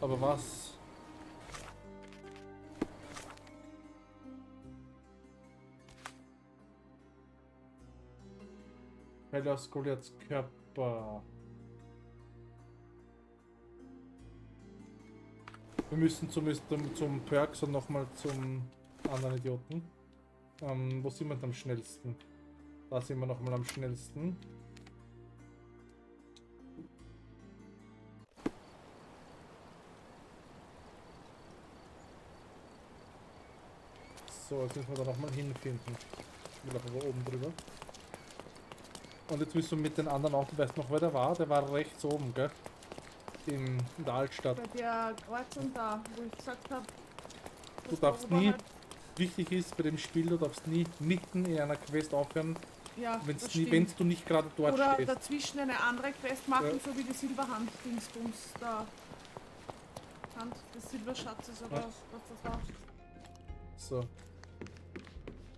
Aber was? Quelle aus Goliaths Körper. Wir müssen zum Perks und nochmal zum anderen Idioten. Wo sind wir denn am schnellsten? Da sind wir nochmal am schnellsten. So, jetzt müssen wir da nochmal hinfinden. Ich will aber oben drüber. Und jetzt müssen wir mit den anderen auch, du weißt noch, wer der war? Der war rechts oben, gell? In der Altstadt. Bei der Kreuzung da, wo ich gesagt habe, Du darfst nie, wichtig ist bei dem Spiel, du darfst nie mitten in einer Quest aufhören, ja, wenn du nicht gerade dort oder stehst. Oder dazwischen eine andere Quest machen, ja. So wie die Silberhand-Dingsbums da. Hand des Silberschatzes oder was das war. So.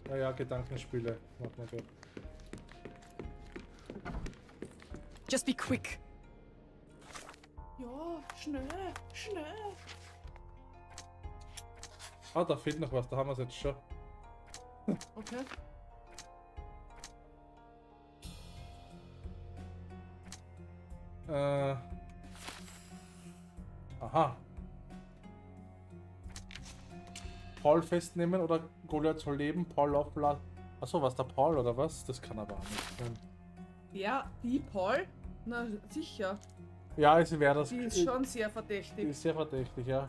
Naja, Gedankenspiele macht man dort. Just be quick. Ja, schnell, schnell. Ah, da fehlt noch was, da haben wir es jetzt schon. Okay. Aha. Paul festnehmen oder Goliath soll leben, Paul aufladen. Achso, was der Paul oder was? Das kann aber auch nicht sein. Ja, die Paul? Na, sicher. Ja, sie wäre das. Die ist schon sehr verdächtig. Die ist sehr verdächtig, ja.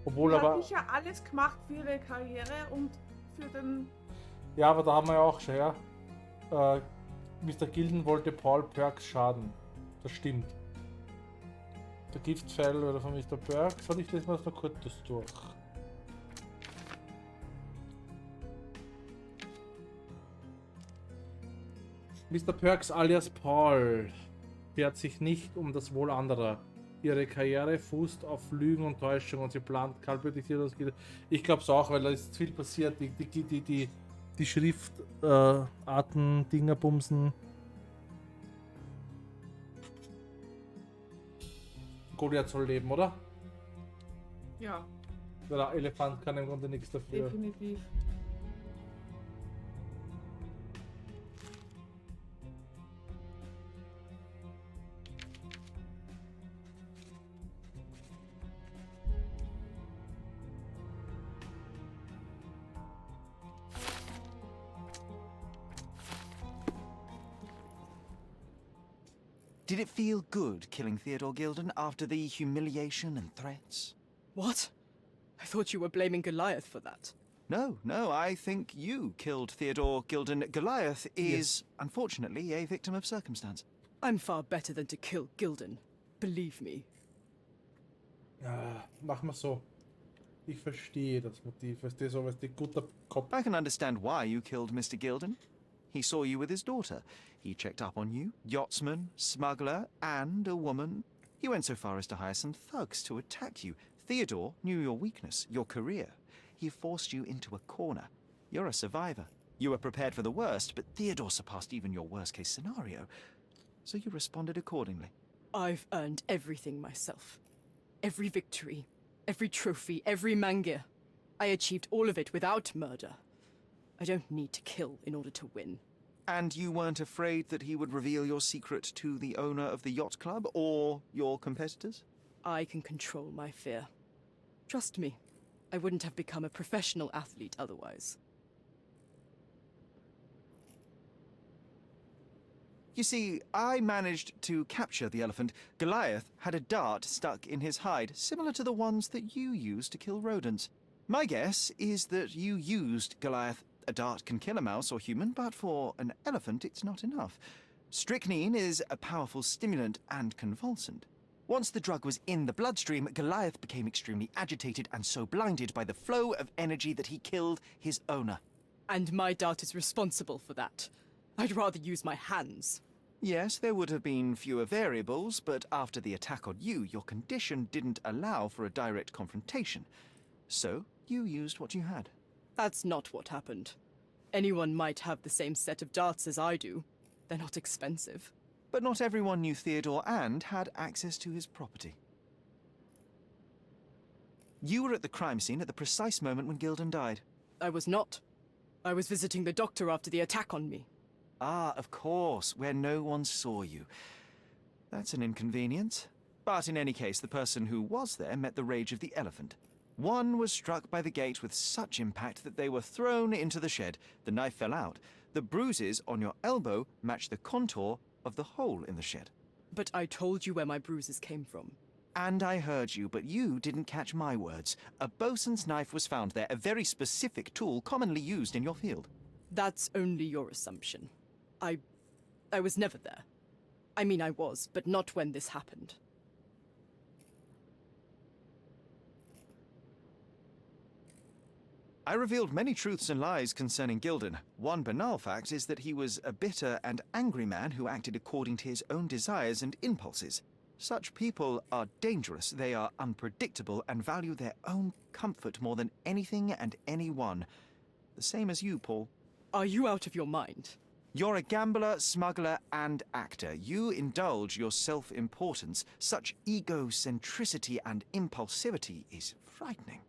Obwohl die aber. hat sicher alles gemacht für ihre Karriere und für den. Ja, aber da haben wir ja auch schon, ja. Mr. Gilden wollte Paul Perks schaden. Das stimmt. Der Giftpfeil oder von Mr. Perks. Soll ich das mal noch kurz durch? Mr. Perks alias Paul schert sich nicht um das Wohl anderer. Ihre Karriere fußt auf Lügen und Täuschung und sie plant kaltblütig das. Ich glaube es auch, weil da ist viel passiert. Die Schriftarten, Dinger, Bumsen. Goliath soll leben, oder? Ja. Der Elefant kann im Grunde nichts dafür. Definitiv. Did it feel good killing Theodore Gilden after the humiliation and threats? What? I thought you were blaming Goliath for that. No, I think you killed Theodore Gilden. Goliath is, unfortunately, a victim of circumstance. I'm far better than to kill Gilden. Believe me. Mach mal so. Ich verstehe das Motiv. Weißt du, so was die guter Kopf. I can understand why you killed Mr. Gilden. He saw you with his daughter. He checked up on you, yachtsman, smuggler, and a woman. He went so far as to hire some thugs to attack you. Theodore knew your weakness, your career. He forced you into a corner. You're a survivor. You were prepared for the worst, but Theodore surpassed even your worst-case scenario. So you responded accordingly. I've earned everything myself. Every victory, every trophy, every mangir. I achieved all of it without murder. I don't need to kill in order to win. And you weren't afraid that he would reveal your secret to the owner of the yacht club or your competitors? I can control my fear. Trust me, I wouldn't have become a professional athlete otherwise. You see, I managed to capture the elephant. Goliath had a dart stuck in his hide, similar to the ones that you use to kill rodents. My guess is that you used Goliath. A dart can kill a mouse or human, but for an elephant, it's not enough. Strychnine is a powerful stimulant and convulsant. Once the drug was in the bloodstream, Goliath became extremely agitated and so blinded by the flow of energy that he killed his owner. And my dart is responsible for that. I'd rather use my hands. Yes, there would have been fewer variables, but after the attack on you, your condition didn't allow for a direct confrontation. So, you used what you had. That's not what happened. Anyone might have the same set of darts as I do. They're not expensive. But not everyone knew Theodore and had access to his property. You were at the crime scene at the precise moment when Gildan died. I was not. I was visiting the doctor after the attack on me. Ah, of course, where no one saw you. That's an inconvenience. But in any case, the person who was there met the rage of the elephant. One was struck by the gate with such impact that they were thrown into the shed. The knife fell out. The bruises on your elbow match the contour of the hole in the shed. But I told you where my bruises came from. And I heard you, but you didn't catch my words. A bosun's knife was found there, a very specific tool commonly used in your field. That's only your assumption. I was never there. I mean, I was, but not when this happened. I revealed many truths and lies concerning Gildan. One banal fact is that he was a bitter and angry man who acted according to his own desires and impulses. Such people are dangerous, they are unpredictable, and value their own comfort more than anything and anyone. The same as you, Paul. Are you out of your mind? You're a gambler, smuggler, and actor. You indulge your self-importance. Such egocentricity and impulsivity is frightening.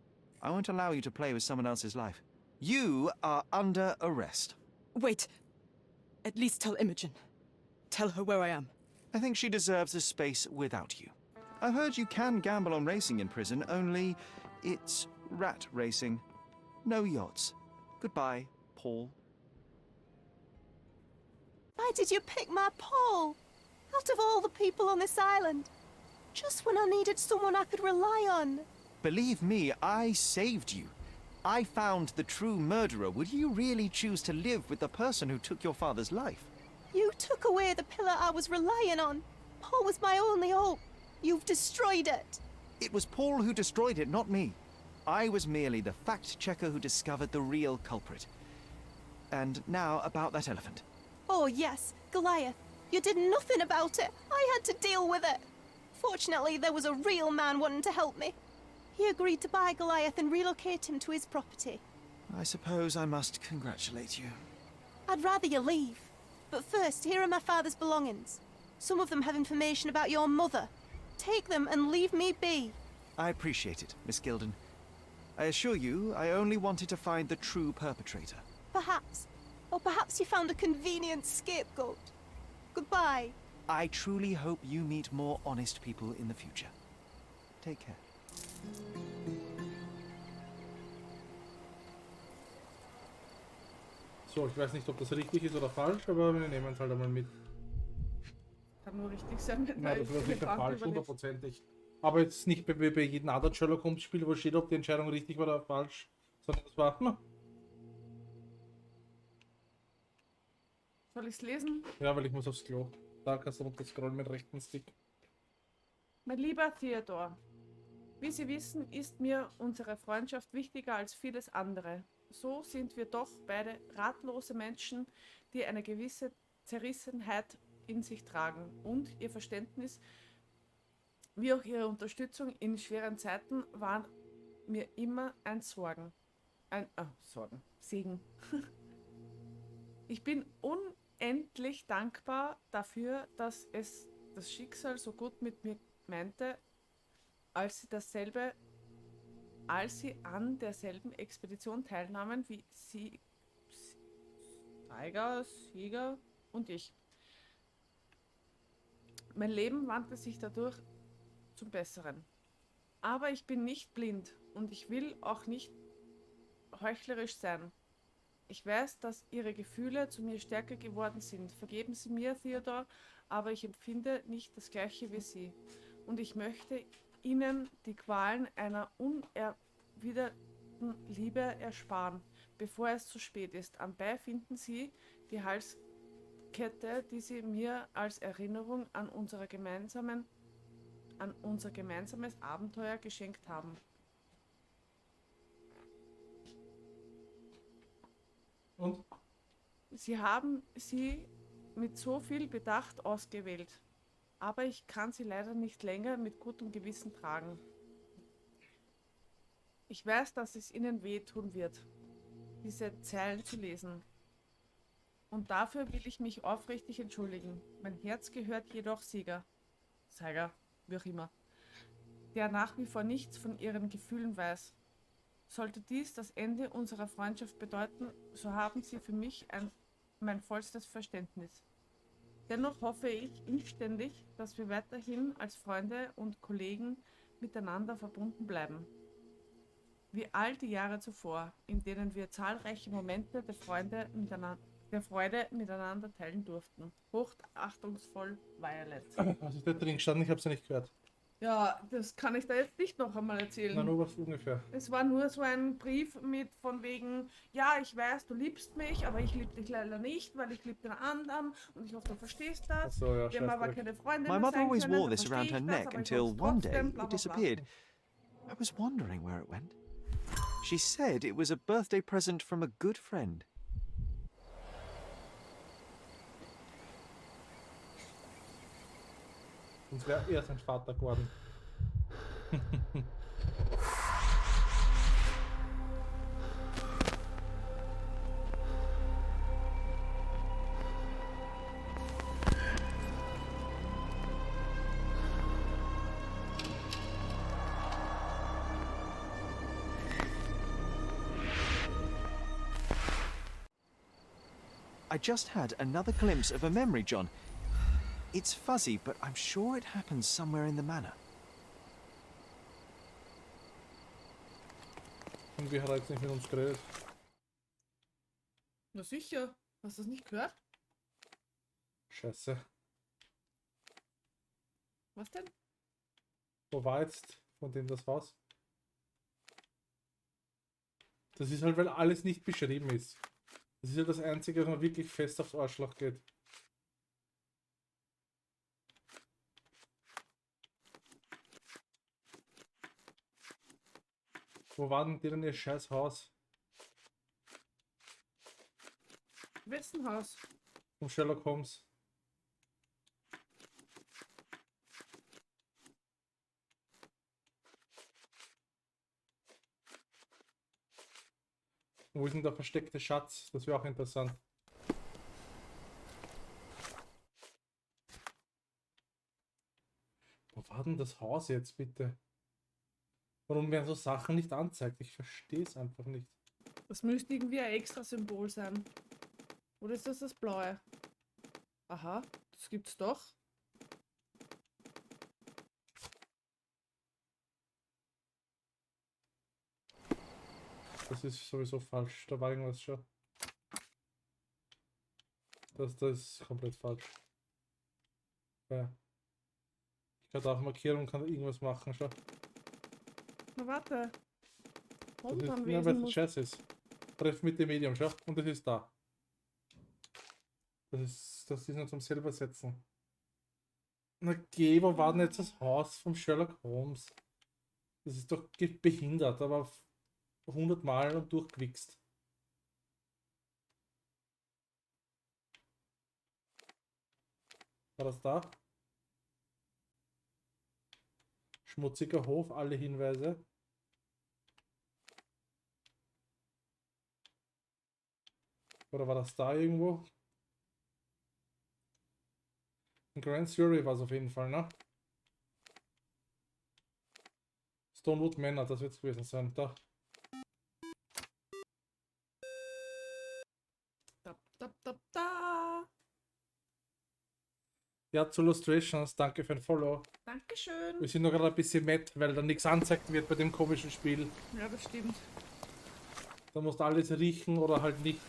I won't allow you to play with someone else's life. You are under arrest. Wait. At least tell Imogen. Tell her where I am. I think she deserves a space without you. I've heard you can gamble on racing in prison, only it's rat racing. No yachts. Goodbye, Paul. Why did you pick my Paul? Out of all the people on this island. Just when I needed someone I could rely on. Believe me, I saved you. I found the true murderer. Would you really choose to live with the person who took your father's life? You took away the pillar I was relying on. Paul was my only hope. You've destroyed it. It was Paul who destroyed it, not me. I was merely the fact-checker who discovered the real culprit. And now about that elephant. Oh yes, Goliath. You did nothing about it. I had to deal with it. Fortunately, there was a real man wanting to help me. He agreed to buy Goliath and relocate him to his property. I suppose I must congratulate you. I'd rather you leave. But first, here are my father's belongings. Some of them have information about your mother. Take them and leave me be. I appreciate it, Miss Gildan. I assure you, I only wanted to find the true perpetrator. Perhaps. Or perhaps you found a convenient scapegoat. Goodbye. I truly hope you meet more honest people in the future. Take care. So, ich weiß nicht, ob das richtig ist oder falsch, aber wir nehmen es halt einmal mit. Kann nur richtig sein, wenn Nein, das war sicher falsch, hundertprozentig. Aber jetzt nicht bei jedem anderen Sherlock Holmes Spiel, wo steht, ob die Entscheidung richtig war oder falsch, sondern das war... Soll ich es lesen? Ja, weil ich muss aufs Klo. Da kannst du runter scrollen mit rechten Stick. Mein lieber Theodor, wie Sie wissen, ist mir unsere Freundschaft wichtiger als vieles andere. So sind wir doch beide ratlose Menschen, die eine gewisse Zerrissenheit in sich tragen. Und Ihr Verständnis, wie auch Ihre Unterstützung in schweren Zeiten, waren mir immer ein Sorgen. Segen. Ich bin unendlich dankbar dafür, dass es das Schicksal so gut mit mir meinte, als sie an derselben Expedition teilnahmen wie Sieger und ich. Mein Leben wandte sich dadurch zum Besseren. Aber ich bin nicht blind und ich will auch nicht heuchlerisch sein. Ich weiß, dass Ihre Gefühle zu mir stärker geworden sind. Vergeben Sie mir, Theodor, aber ich empfinde nicht das Gleiche wie Sie. Und ich möchte Ihnen die Qualen einer unerwiderten Liebe ersparen, bevor es zu spät ist. Anbei finden Sie die Halskette, die Sie mir als Erinnerung an unser gemeinsames Abenteuer geschenkt haben. Und? Sie haben sie mit so viel Bedacht ausgewählt, aber ich kann sie leider nicht länger mit gutem Gewissen tragen. Ich weiß, dass es Ihnen wehtun wird, diese Zeilen zu lesen. Und dafür will ich mich aufrichtig entschuldigen. Mein Herz gehört jedoch Sieger, wie auch immer. der nach wie vor nichts von ihren Gefühlen weiß. Sollte dies das Ende unserer Freundschaft bedeuten, so haben Sie für mich mein vollstes Verständnis. Dennoch hoffe ich inständig, dass wir weiterhin als Freunde und Kollegen miteinander verbunden bleiben. Wie all die Jahre zuvor, in denen wir zahlreiche Momente der Freude miteinander teilen durften. Hochachtungsvoll, Violet. Was ist da drin gestanden? Ich habe es ja nicht gehört. Ja, das kann ich da jetzt nicht noch einmal erzählen. Na, nur was ungefähr. Es war nur so ein Brief mit von wegen, ja, ich weiß, du liebst mich, aber ich liebe dich leider nicht, weil ich liebe den anderen und ich hoffe, du verstehst das. Ach so, ja, Wir haben aber scheiße. keine Freunde My mehr mother sein always können, wore dann this around verstehe her ich das, neck aber ich until mach's one day trotzdem, bla, it bla, bla. disappeared. I was wondering where it went. She said it was a birthday present from a good friend. Sonst wäre er sein Vater geworden. I just had another glimpse of a memory, John. It's fuzzy, but I'm sure it happens somewhere in the manor. Irgendwie hat er jetzt nicht mit uns geredet. Na sicher, hast du das nicht gehört? Scheiße. Was denn? Wo war jetzt von dem das Haus? Das ist halt, weil alles nicht beschrieben ist. Das ist ja das Einzige, was man wirklich fest aufs Arschloch geht. Wo war denn die denn ihr scheiß Haus? Wessen Haus? Vom Sherlock Holmes. Wo ist denn der versteckte Schatz? Das wäre auch interessant. Wo war denn das Haus jetzt bitte? Warum werden so Sachen nicht angezeigt? Ich verstehe es einfach nicht. Das müsste irgendwie ein extra Symbol sein. Oder ist das das Blaue? Aha, das gibt's doch. Das ist sowieso falsch. Da war irgendwas schon. Das ist komplett falsch. Ja. Ich kann da auf markieren und kann irgendwas machen. Schau. Na warte. Das Und ist, am ja, weil Wesen das muss... Scheiß ist. Treff mit dem Medium, schau. Und das ist da. Das ist nur zum selber setzen. Na geh, wo war denn jetzt das Haus vom Sherlock Holmes? Das ist doch behindert, aber 100 Mal und durchgewichst. War das da? Schmutziger Hof, alle Hinweise. Oder war das da irgendwo? In Grand Surrey war es auf jeden Fall, ne? Stonewood Manor, das wird es gewesen sein. Da. Da. Ja, zu Illustrations, danke für ein Follow. Dankeschön. Wir sind noch gerade ein bisschen matt, weil da nichts angezeigt wird bei dem komischen Spiel. Ja, das stimmt. Da musst du alles riechen oder halt nicht.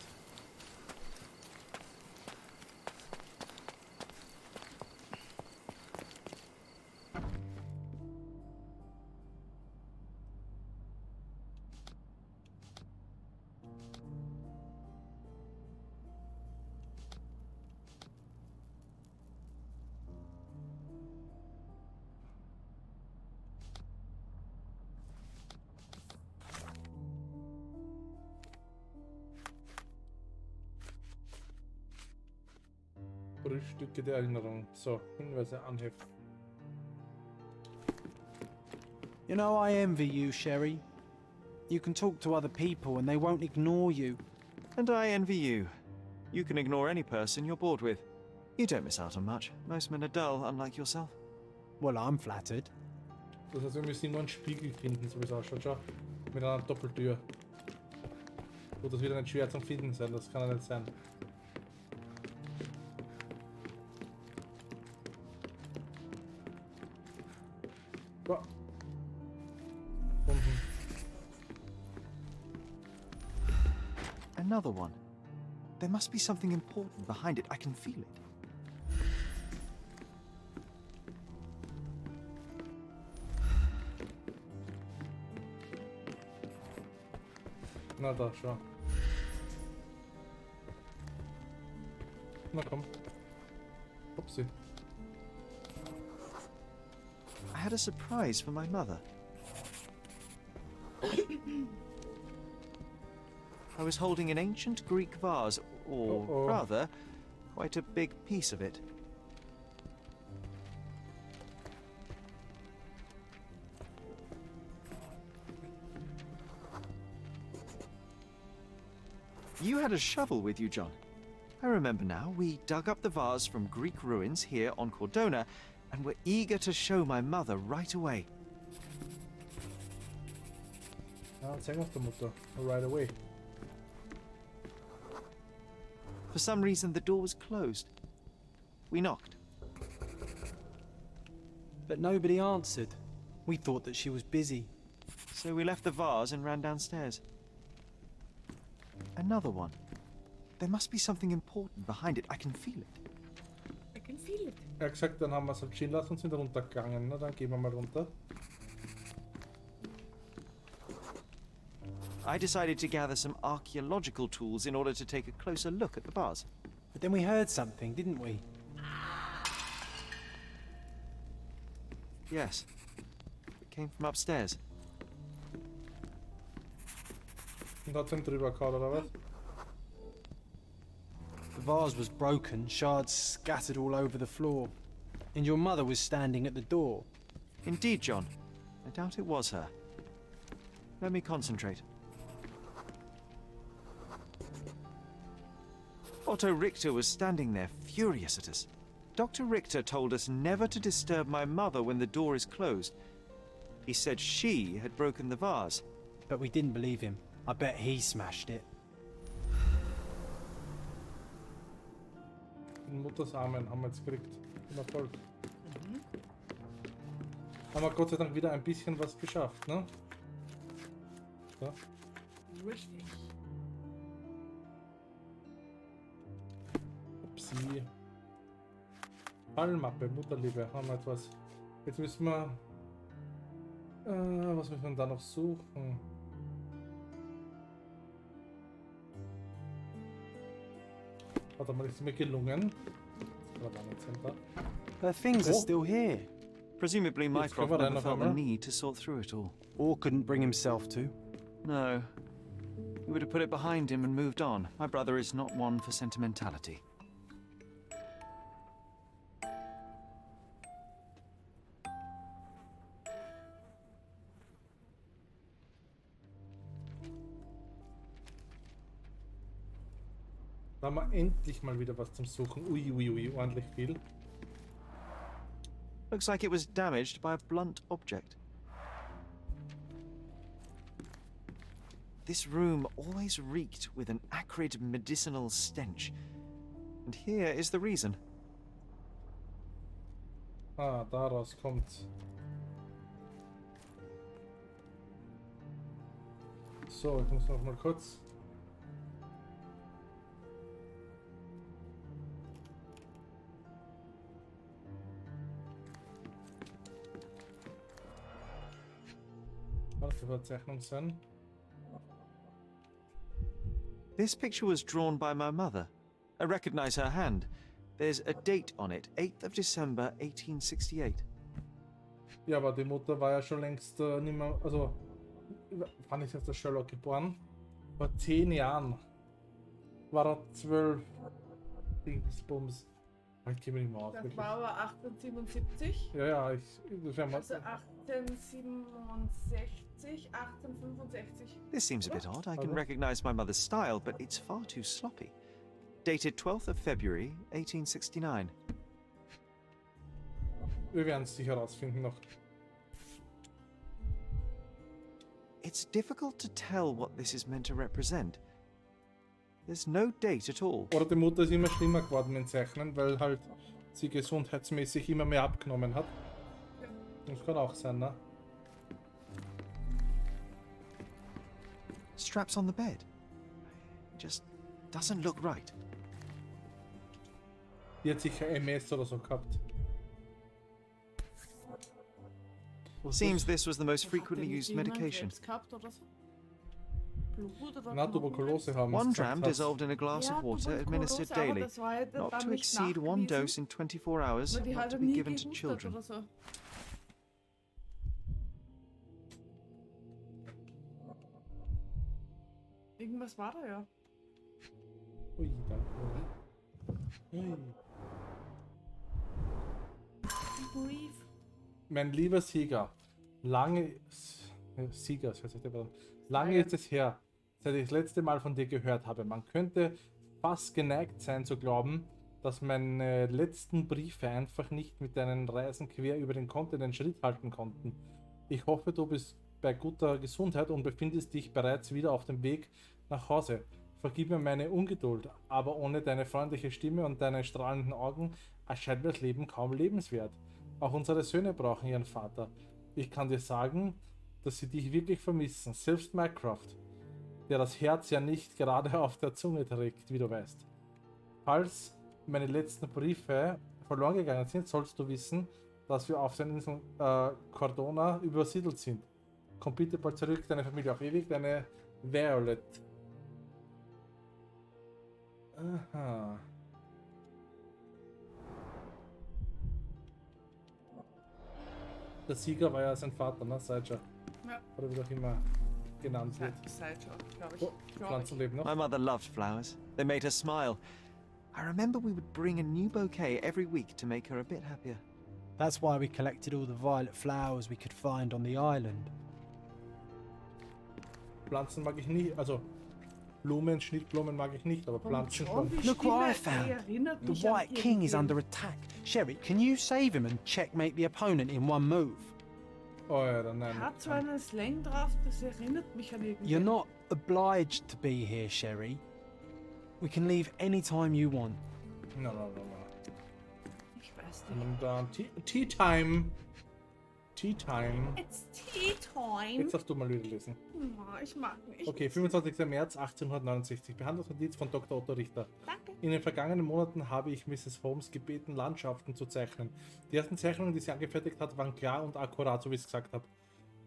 Stücke der Erinnerung. So, Hinweise anheften. You know, I envy you, Sherry. You can talk to other people and they won't ignore you. And I envy you. You can ignore any person you're bored with. You don't miss out on much. Most men are dull, unlike yourself. Well, I'm flattered. Das heißt, wir müssen nur einen Spiegel finden, so wie es ausschaut. Schau. Mit einer Doppeltür. Gut, das wird nicht schwer zum Finden sein, das kann ja nicht sein. So. Unten. Another one. There must be something important behind it. I can feel it. Na da, schau. Na komm. Upsi. I had a surprise for my mother. I was holding an ancient Greek vase, or Uh-oh. rather, quite a big piece of it. You had a shovel with you, John. I remember now. We dug up the vase from Greek ruins here on Cordona, and were eager to show my mother right away. Ja, zeig uns der Mutter. Right away. For some reason, the door was closed. We knocked. But nobody answered. We thought that she was busy. So we left the vase and ran downstairs. Another one. There must be something important behind it. I can feel it. I can feel it. Er hat gesagt, dann haben wir es halt stehen lassen und sind runtergegangen. Na, dann gehen wir mal runter. I decided to gather some archaeological tools in order to take a closer look at the vase. But then we heard something, didn't we? Yes. It came from upstairs. Und hat ihn drüber gehauen, oder was? The vase was broken, shards scattered all over the floor. And your mother was standing at the door. Indeed, John. I doubt it was her. Let me concentrate. Otto Richter was standing there, furious at us. Dr. Richter told us never to disturb my mother when the door is closed. He said she had broken the vase. But we didn't believe him. I bet he smashed it. Den Mutters Armen haben wir jetzt gekriegt. Den Erfolg. Haben wir Gott sei Dank wieder ein bisschen was geschafft, ne? So. Richtig. Upsi. Fallmappe, Mutterliebe, haben wir etwas. Jetzt müssen wir... was müssen wir da noch suchen? Warte mal, ist mir gelungen. The things are Oh. still here. Presumably Mycroft covered never enough felt the armor. need to sort through it all. Or couldn't bring himself to. No. He would have put it behind him and moved on. My brother is not one for sentimentality. Da haben wir endlich mal wieder was zum Suchen. Ui, ui, ui, ordentlich viel. Looks like it was damaged by a blunt object. This room always reeked with an acrid medicinal stench. And here is the reason. Ah, daraus kommt's. So, ich muss noch mal kurz... Was die Verzeichnung sein? This picture was drawn by my mother. I recognize her hand. There's a date on it, 8th of December 1868. Ja, aber die Mutter war ja schon längst nicht mehr... Also, wann ist jetzt der Sherlock geboren? Vor 10 Jahren. War er 12. Dingsbums. Ich gebe nicht mehr aus. Das Wirklich. war aber 1877. Ja, ja, das wäre mal... Also 1867, 1865. This seems a bit odd. I can recognize my mother's style, but it's far too sloppy. Dated 12th of February 1869. Wir werden es sicher herausfinden noch. It's difficult to tell what this is meant to represent. There's no date at all. Oder die Mutter ist immer schlimmer geworden mit Zeichnen, weil halt sie gesundheitsmäßig immer mehr abgenommen hat. Das kann auch sein, ne? Straps on the bed. It just doesn't look right. Die hat sicher MS oder so gehabt. Seems this was the most frequently Hat der used nicht jemand medication. Krebs gehabt oder so? Blut oder Na, Tuberkulose haben One sie dram gesagt. dissolved in a glass Ja, of water administered Tuberkulose, aber daily, das war ja not dann to nicht exceed one nachgewiesen, dose in 24 hours, weil die not hat to er be nie given to gehustet children. oder so. Irgendwas war da ja. Ui, danke. Ui. Brief. Mein lieber Sieger, lange Sieger, das heißt nicht, lange ist es her, seit ich das letzte Mal von dir gehört habe. Man könnte fast geneigt sein zu glauben, dass meine letzten Briefe einfach nicht mit deinen Reisen quer über den Kontinent Schritt halten konnten. Ich hoffe, du bist bei guter Gesundheit und befindest dich bereits wieder auf dem Weg nach Hause. Vergib mir meine Ungeduld, aber ohne deine freundliche Stimme und deine strahlenden Augen erscheint mir das Leben kaum lebenswert. Auch unsere Söhne brauchen ihren Vater. Ich kann dir sagen, dass sie dich wirklich vermissen. Selbst Mycroft, der das Herz ja nicht gerade auf der Zunge trägt, wie du weißt. Falls meine letzten Briefe verloren gegangen sind, sollst du wissen, dass wir auf den Inseln Cordona übersiedelt sind. Komm bitte bald zurück, deine Familie auf ewig, deine Violet. Aha. Der Sieger war ja sein Vater, ne? Sideshow. Ja. Oder wie auch immer genannt wird. Sideshow, glaube ich. Oh, Pflanzenleben noch. My mother loved flowers. They made her smile. I remember we would bring a new bouquet every week to make her a bit happier. That's why we collected all the violet flowers we could find on the island. Pflanzen mag ich nicht, also Blumen, Schnittblumen mag ich nicht, aber Pflanzen schon. Look what I found. The White King is under attack. Sherry, can you save him and checkmate the opponent in one move? Oh ja, dann nein. Hat so einen Slang drauf, das erinnert mich an irgendwie. You're not obliged to be here, Sherry. We can leave anytime you want. No. Ich weiß nicht. Und dann Tea Time. Tea Time. It's tea time. Jetzt darfst du mal wieder lesen. Oh, ich mag nicht. Okay, 25. März 1869. Behandlungsnotiz von Dr. Otto Richter. Danke. In den vergangenen Monaten habe ich Mrs. Holmes gebeten, Landschaften zu zeichnen. Die ersten Zeichnungen, die sie angefertigt hat, waren klar und akkurat, so wie ich es gesagt habe.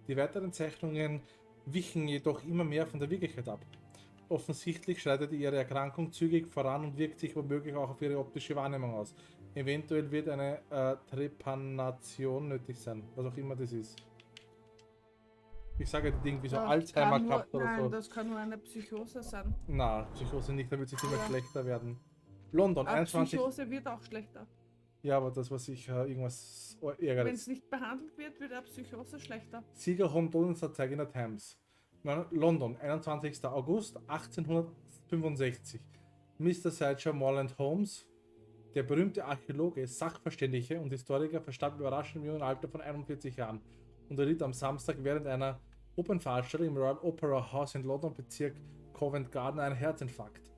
Die weiteren Zeichnungen wichen jedoch immer mehr von der Wirklichkeit ab. Offensichtlich schreitet ihre Erkrankung zügig voran und wirkt sich womöglich auch auf ihre optische Wahrnehmung aus. Eventuell wird eine Trepanation nötig sein, was auch immer das ist. Ich sage die Dinge wie so Das Alzheimer kann nur- gehabt oder nein, so. das kann nur eine Psychose sein. Na, Psychose nicht, da wird sich immer Ja. schlechter werden. London, Aber 21. Psychose wird auch schlechter. Ja, aber das war sicher irgendwas Wenn es Ärgerliches. nicht behandelt wird, wird eine Psychose schlechter. Sieger Home Todesanzeige in der Times. London, 21. August 1865. Mr. Sideshow Morland Holmes, der berühmte Archäologe, Sachverständige und Historiker, verstarb im überraschend jungen Alter von 41 Jahren und erlitt am Samstag während einer Opernveranstaltung im Royal Opera House in London, Bezirk Covent Garden, einen Herzinfarkt.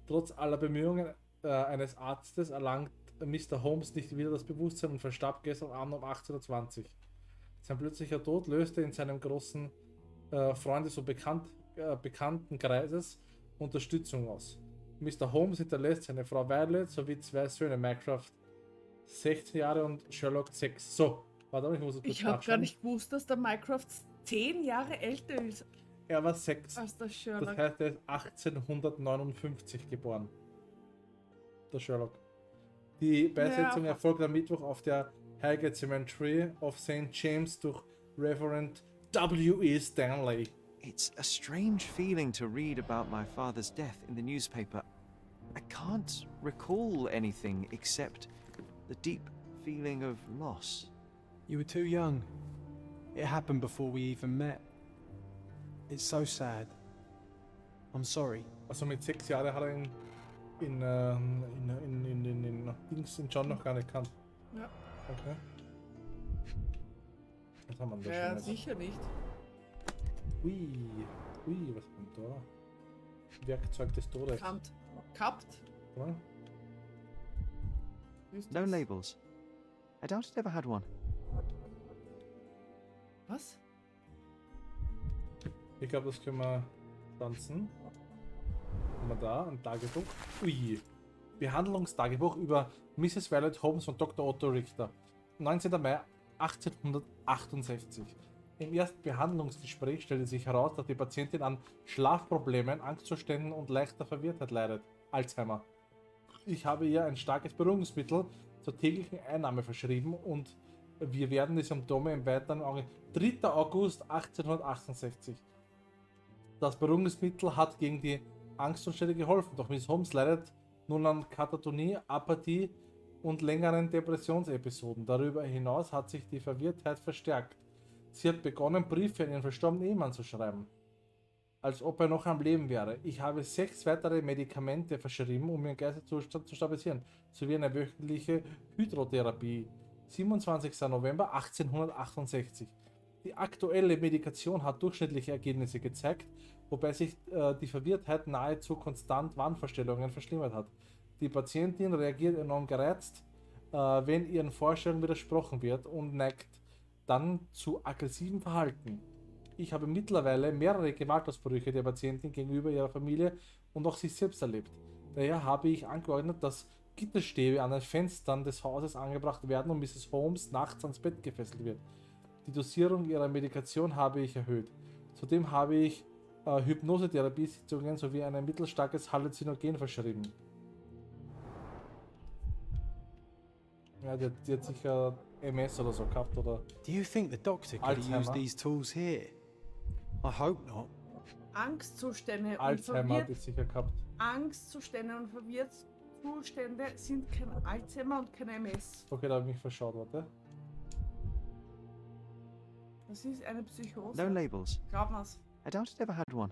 Trotz aller Bemühungen eines Arztes erlangt Mr. Holmes nicht wieder das Bewusstsein und verstarb gestern Abend um 18:20 Uhr. Sein plötzlicher Tod löste in seinem großen Freundes- und bekannten Kreises Unterstützung aus. Mr. Holmes hinterlässt seine Frau Violet sowie zwei Söhne, Mycroft 16 Jahre und Sherlock 6. So, warte, ich muss es kurz Ich habe gar nachschauen. nicht gewusst, dass der Mycroft 10 Jahre älter ist Er war 6. als der Das Sherlock. heißt, er ist 1859 geboren. Der Sherlock. Die Beisetzung Ja. erfolgt am Mittwoch auf der Highgate Cemetery of St. James durch Reverend W.E. Stanley. It's a strange feeling to read about my father's death in the newspaper. I can't recall anything except the deep feeling of loss. You were too young. It happened before we even met. It's so sad. I'm sorry. Also mit 6 Jahren hat er in Dings in John noch gar nicht gekannt. Ja. Okay. Was haben wir denn da Ja, schon jetzt? sicher nicht. Ui, ui, was kommt da? Werkzeug des Todes. Kappt. Ja? Ist No das- labels. I doubt it ever had one. Was? Ich glaube, das können wir tanzen. Haben wir da ein Tagebuch. Ui. Behandlungstagebuch über Mrs. Violet Holmes von Dr. Otto Richter. 19. Mai 1868. Im ersten Behandlungsgespräch stellte sich heraus, dass die Patientin an Schlafproblemen, Angstzuständen und leichter Verwirrtheit leidet. Alzheimer. Ich habe ihr ein starkes Beruhigungsmittel zur täglichen Einnahme verschrieben und wir werden die Symptome im weiteren Auge. 3. August 1868. Das Beruhigungsmittel hat gegen die Angstzustände geholfen, doch Miss Holmes leidet nun an Katatonie, Apathie und längeren Depressionsepisoden. Darüber hinaus hat sich die Verwirrtheit verstärkt. Sie hat begonnen, Briefe an ihren verstorbenen Ehemann zu schreiben, als ob er noch am Leben wäre. Ich habe 6 weitere Medikamente verschrieben, um ihren Geisteszustand zu stabilisieren, sowie eine wöchentliche Hydrotherapie. 27. November 1868. Die aktuelle Medikation hat durchschnittliche Ergebnisse gezeigt, wobei sich die Verwirrtheit nahezu konstant Wahnvorstellungen verschlimmert hat. Die Patientin reagiert enorm gereizt, wenn ihren Vorstellungen widersprochen wird und neigt dann zu aggressivem Verhalten. Ich habe mittlerweile mehrere Gewaltausbrüche der Patientin gegenüber ihrer Familie und auch sich selbst erlebt. Daher habe ich angeordnet, dass Gitterstäbe an den Fenstern des Hauses angebracht werden und Mrs. Holmes nachts ans Bett gefesselt wird. Die Dosierung ihrer Medikation habe ich erhöht. Zudem habe ich Hypnosetherapie-Sitzungen sowie ein mittelstarkes Halluzinogen verschrieben. Ja, die hat sicher MS oder so gehabt, oder? Do you think the doctor could have used Alzheimer. these tools here? I hope not. Angstzustände und Alzheimer hat die sicher gehabt. Angstzustände und Verwirrtszustände sind kein Alzheimer und kein MS. Okay, da habe ich mich verschaut, warte. Das ist eine Psychose. No labels. Glaub mir's. I doubt it ever had one.